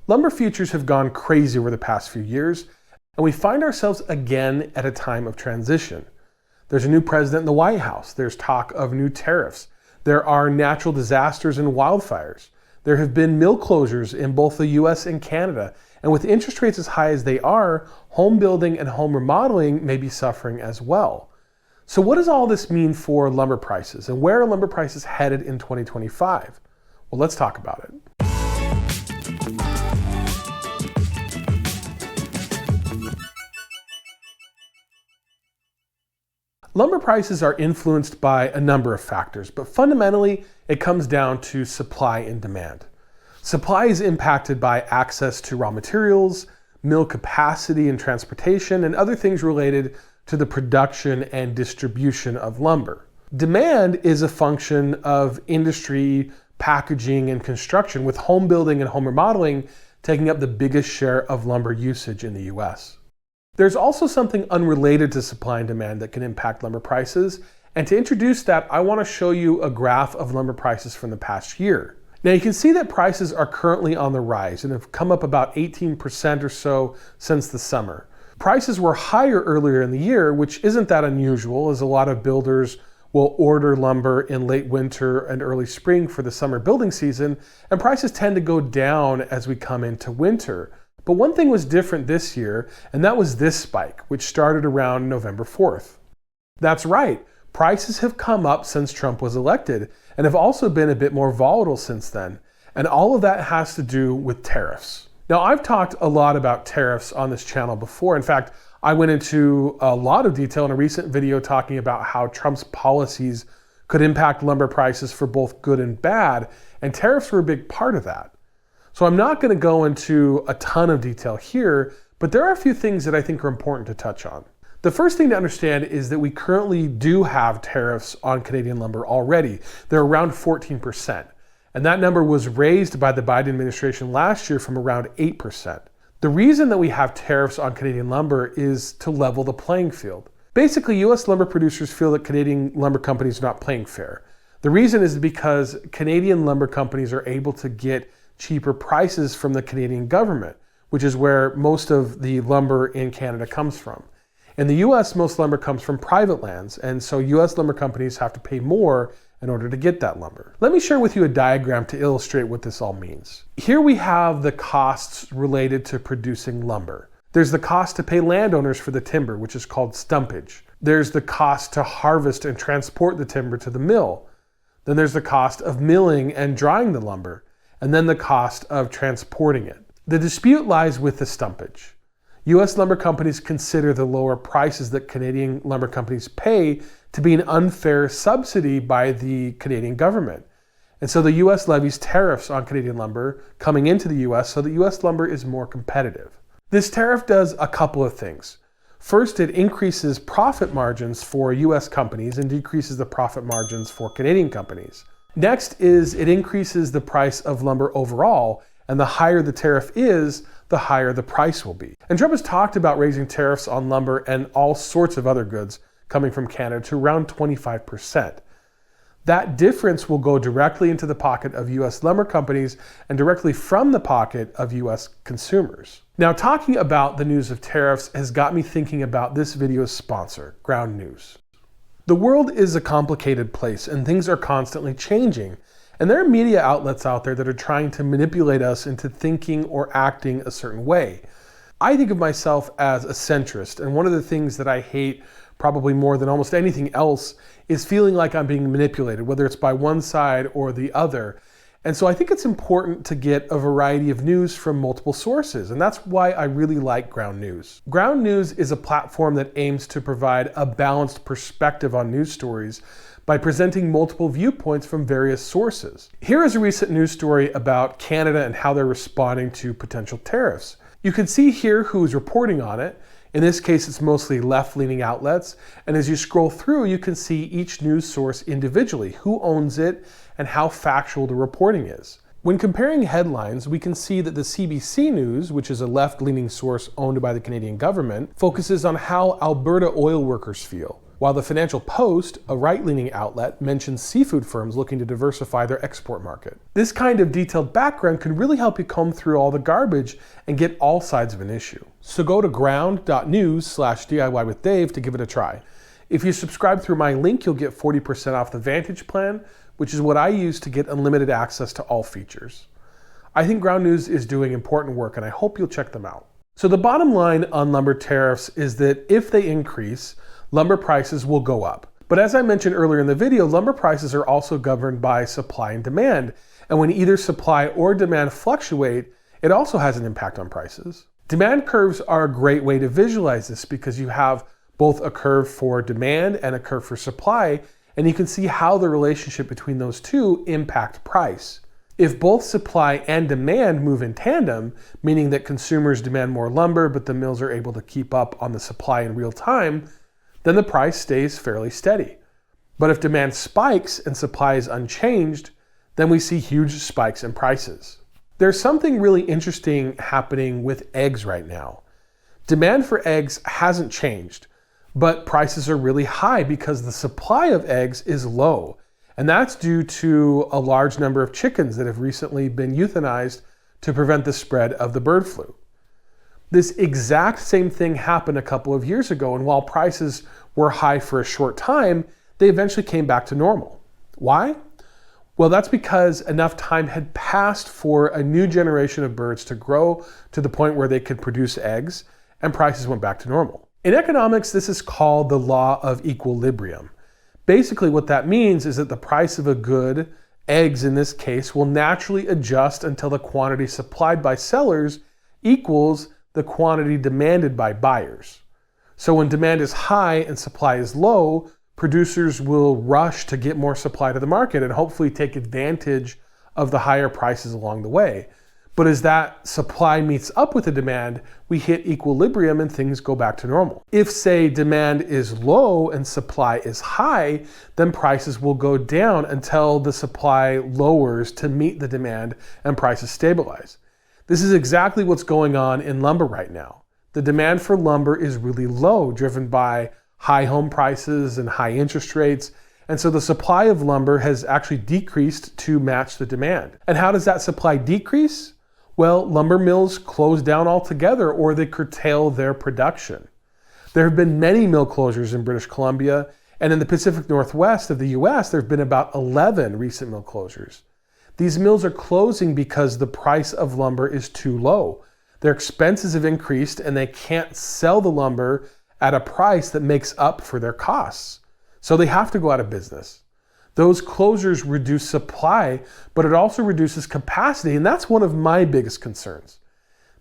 Lumber futures have gone crazy over the past few years, and we find ourselves again at a time of transition. There's a new president in the White House. There's talk of new tariffs. There are natural disasters and wildfires. There have been mill closures in both the US and Canada. And with interest rates as high as they are, home building and home remodeling may be suffering as well. So what does all this mean for lumber prices, and where are lumber prices headed in 2025? Well, let's talk about it. Lumber prices are influenced by a number of factors, but fundamentally it comes down to supply and demand. Supply is impacted by access to raw materials, mill capacity and transportation, and other things related to the production and distribution of lumber. Demand is a function of industry, packaging, and construction, with home building and home remodeling taking up the biggest share of lumber usage in the US. There's also something unrelated to supply and demand that can impact lumber prices, and to introduce that, I want to show you a graph of lumber prices from the past year. Now you can see that prices are currently on the rise and have come up about 18% or so since the summer. Prices were higher earlier in the year, which isn't that unusual, as a lot of builders will order lumber in late winter and early spring for the summer building season, and prices tend to go down as we come into winter. But one thing was different this year, and that was this spike, which started around November 4th. That's right, prices have come up since Trump was elected, and have also been a bit more volatile since then. And all of that has to do with tariffs. Now, I've talked a lot about tariffs on this channel before. In fact, I went into a lot of detail in a recent video talking about how Trump's policies could impact lumber prices for both good and bad, and tariffs were a big part of that. So I'm not going to go into a ton of detail here, but there are a few things that I think are important to touch on. The first thing to understand is that we currently do have tariffs on Canadian lumber already. They're around 14%, and that number was raised by the Biden administration last year from around 8%. The reason that we have tariffs on Canadian lumber is to level the playing field. Basically, US lumber producers feel that Canadian lumber companies are not playing fair. The reason is because Canadian lumber companies are able to get cheaper prices from the Canadian government, which is where most of the lumber in Canada comes from. In the US, most lumber comes from private lands, and so US lumber companies have to pay more in order to get that lumber. Let me share with you a diagram to illustrate what this all means. Here we have the costs related to producing lumber. There's the cost to pay landowners for the timber, which is called stumpage. There's the cost to harvest and transport the timber to the mill. Then there's the cost of milling and drying the lumber, and then the cost of transporting it. The dispute lies with the stumpage. US lumber companies consider the lower prices that Canadian lumber companies pay to be an unfair subsidy by the Canadian government. And so the US levies tariffs on Canadian lumber coming into the US so that US lumber is more competitive. This tariff does a couple of things. First, it increases profit margins for US companies and decreases the profit margins for Canadian companies. Next is it increases the price of lumber overall, and the higher the tariff is, the higher the price will be. And Trump has talked about raising tariffs on lumber and all sorts of other goods coming from Canada to around 25%. That difference will go directly into the pocket of US lumber companies and directly from the pocket of US consumers. Now, talking about the news of tariffs has got me thinking about this video's sponsor, Ground News. The world is a complicated place and things are constantly changing. And there are media outlets out there that are trying to manipulate us into thinking or acting a certain way. I think of myself as a centrist, and one of the things that I hate probably more than almost anything else is feeling like I'm being manipulated, whether it's by one side or the other. And so I think it's important to get a variety of news from multiple sources, and that's why I really like Ground News. Ground News is a platform that aims to provide a balanced perspective on news stories by presenting multiple viewpoints from various sources. Here is a recent news story about Canada and how they're responding to potential tariffs. You can see here who's reporting on it. In this case, it's mostly left-leaning outlets. And as you scroll through, you can see each news source individually, who owns it, and how factual the reporting is. When comparing headlines, we can see that the CBC News, which is a left-leaning source owned by the Canadian government, focuses on how Alberta oil workers feel. while the Financial Post, a right-leaning outlet, mentions seafood firms looking to diversify their export market. This kind of detailed background can really help you comb through all the garbage and get all sides of an issue. So go to ground.news/DIY with Dave to give it a try. If you subscribe through my link, you'll get 40% off the Vantage plan, which is what I use to get unlimited access to all features. I think Ground News is doing important work, and I hope you'll check them out. So the bottom line on lumber tariffs is that if they increase, lumber prices will go up. But as I mentioned earlier in the video, lumber prices are also governed by supply and demand. And when either supply or demand fluctuate, it also has an impact on prices. Demand curves are a great way to visualize this because you have both a curve for demand and a curve for supply, and you can see how the relationship between those two impact price. If both supply and demand move in tandem, meaning that consumers demand more lumber but the mills are able to keep up on the supply in real time, then the price stays fairly steady. But if demand spikes and supply is unchanged, then we see huge spikes in prices. There's something really interesting happening with eggs right now. Demand for eggs hasn't changed, but prices are really high because the supply of eggs is low. And that's due to a large number of chickens that have recently been euthanized to prevent the spread of the bird flu. This exact same thing happened a couple of years ago, and while prices were high for a short time, they eventually came back to normal. Why? Well, that's because enough time had passed for a new generation of birds to grow to the point where they could produce eggs, and prices went back to normal. In economics, this is called the law of equilibrium. Basically, what that means is that the price of a good, eggs in this case, will naturally adjust until the quantity supplied by sellers equals the quantity demanded by buyers. So when demand is high and supply is low, producers will rush to get more supply to the market and hopefully take advantage of the higher prices along the way. But as that supply meets up with the demand, we hit equilibrium and things go back to normal. If, say, demand is low and supply is high, then prices will go down until the supply lowers to meet the demand and prices stabilize. This is exactly what's going on in lumber right now. The demand for lumber is really low, driven by high home prices and high interest rates. And so the supply of lumber has actually decreased to match the demand. And how does that supply decrease? Well, lumber mills close down altogether or they curtail their production. There have been many mill closures in British Columbia, and in the Pacific Northwest of the US, there have been about 11 recent mill closures. These mills are closing because the price of lumber is too low. Their expenses have increased and they can't sell the lumber at a price that makes up for their costs. So they have to go out of business. Those closures reduce supply, but it also reduces capacity, and that's one of my biggest concerns.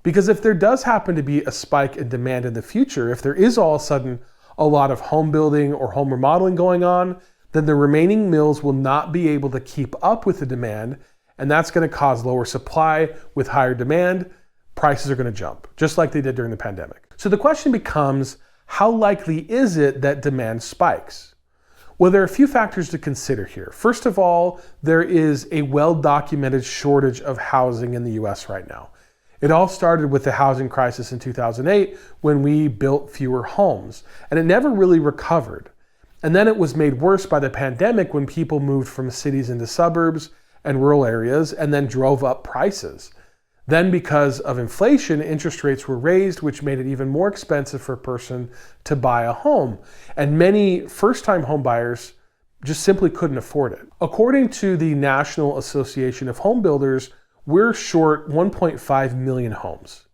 Because if there does happen to be a spike in demand in the future, if there is all of a sudden a lot of home building or home remodeling going on, then the remaining mills will not be able to keep up with the demand, and that's going to cause lower supply with higher demand. Prices are going to jump, just like they did during the pandemic. So the question becomes, how likely is it that demand spikes? Well, there are a few factors to consider here. First of all, there is a well-documented shortage of housing in the US right now. It all started with the housing crisis in 2008 when we built fewer homes, and it never really recovered. And then it was made worse by the pandemic when people moved from cities into suburbs and rural areas and then drove up prices. Then because of inflation, interest rates were raised, which made it even more expensive for a person to buy a home. And many first-time home buyers just simply couldn't afford it. According to the National Association of Home Builders, we're short 1.5 million homes.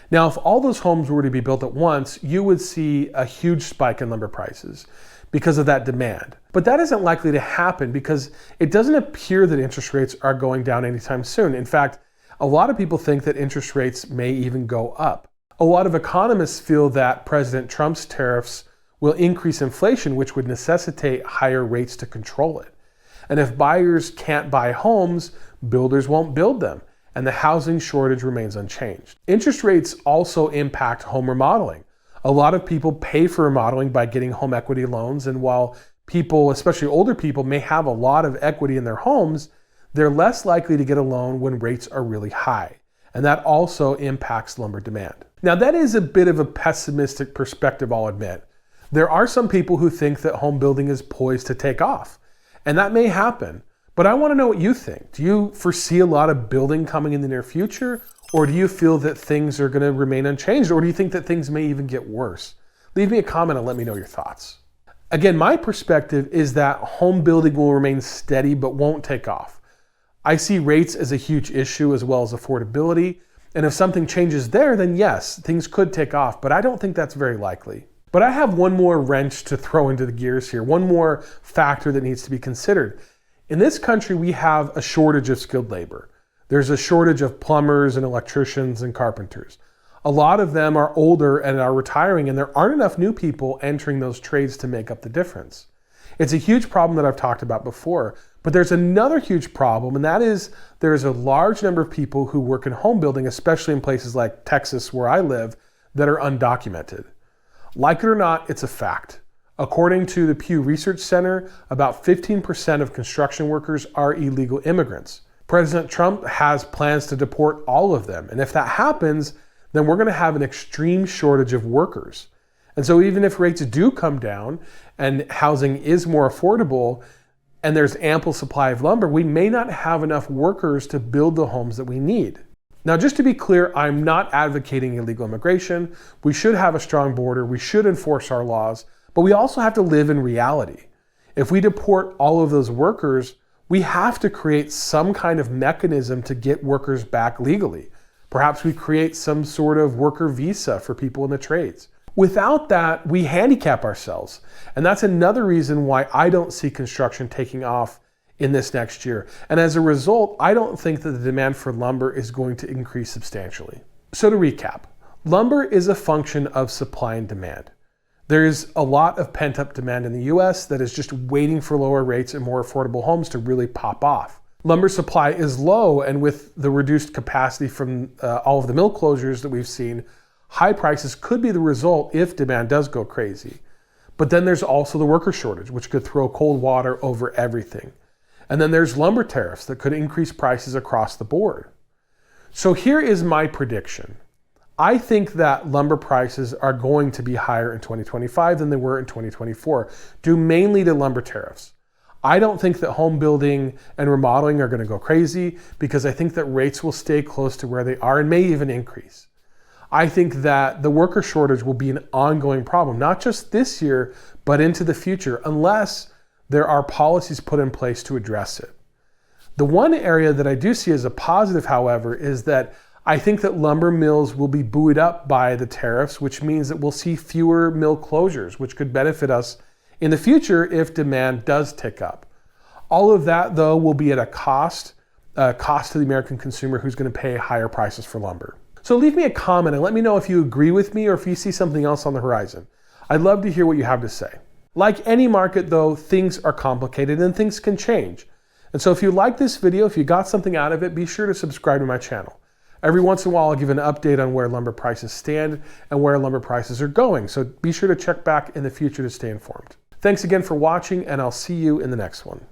Now, if all those homes were to be built at once, you would see a huge spike in lumber prices because of that demand. But that isn't likely to happen because it doesn't appear that interest rates are going down anytime soon. In fact, a lot of people think that interest rates may even go up. A lot of economists feel that President Trump's tariffs will increase inflation, which would necessitate higher rates to control it. And if buyers can't buy homes, builders won't build them, and the housing shortage remains unchanged. Interest rates also impact home remodeling. A lot of people pay for remodeling by getting home equity loans, and while people, especially older people, may have a lot of equity in their homes, they're less likely to get a loan when rates are really high. And that also impacts lumber demand. Now, that is a bit of a pessimistic perspective, I'll admit. There are some people who think that home building is poised to take off, and that may happen. But I want to know what you think. Do you foresee a lot of building coming in the near future? Or do you feel that things are going to remain unchanged? Or do you think that things may even get worse? Leave me a comment and let me know your thoughts. Again, my perspective is that home building will remain steady but won't take off. I see rates as a huge issue as well as affordability. And if something changes there, then yes, things could take off. But I don't think that's very likely. But I have one more wrench to throw into the gears here. One more factor that needs to be considered. In this country, we have a shortage of skilled labor. There's a shortage of plumbers and electricians and carpenters. A lot of them are older and are retiring, and there aren't enough new people entering those trades to make up the difference. It's a huge problem that I've talked about before, but there's another huge problem, and that is there's a large number of people who work in home building, especially in places like Texas, where I live, that are undocumented. Like it or not, it's a fact. According to the Pew Research Center, about 15% of construction workers are illegal immigrants. President Trump has plans to deport all of them. And if that happens, then we're going to have an extreme shortage of workers. And so even if rates do come down and housing is more affordable and there's ample supply of lumber, we may not have enough workers to build the homes that we need. Now, just to be clear, I'm not advocating illegal immigration. We should have a strong border. We should enforce our laws. But we also have to live in reality. If we deport all of those workers, we have to create some kind of mechanism to get workers back legally. Perhaps we create some sort of worker visa for people in the trades. Without that, we handicap ourselves. And that's another reason why I don't see construction taking off in this next year. And as a result, I don't think that the demand for lumber is going to increase substantially. So to recap, lumber is a function of supply and demand. There is a lot of pent-up demand in the US that is just waiting for lower rates and more affordable homes to really pop off. Lumber supply is low, and with the reduced capacity from all of the mill closures that we've seen, high prices could be the result if demand does go crazy. But then there's also the worker shortage, which could throw cold water over everything. And then there's lumber tariffs that could increase prices across the board. So here is my prediction. I think that lumber prices are going to be higher in 2025 than they were in 2024, due mainly to lumber tariffs. I don't think that home building and remodeling are going to go crazy because I think that rates will stay close to where they are and may even increase. I think that the worker shortage will be an ongoing problem, not just this year, but into the future, unless there are policies put in place to address it. The one area that I do see as a positive, however, is that I think that lumber mills will be buoyed up by the tariffs, which means that we'll see fewer mill closures, which could benefit us in the future if demand does tick up. All of that, though, will be at a cost to the American consumer who's going to pay higher prices for lumber. So leave me a comment and let me know if you agree with me or if you see something else on the horizon. I'd love to hear what you have to say. Like any market, though, things are complicated and things can change. And so if you like this video, if you got something out of it, be sure to subscribe to my channel. Every once in a while, I'll give an update on where lumber prices stand and where lumber prices are going. So be sure to check back in the future to stay informed. Thanks again for watching, and I'll see you in the next one.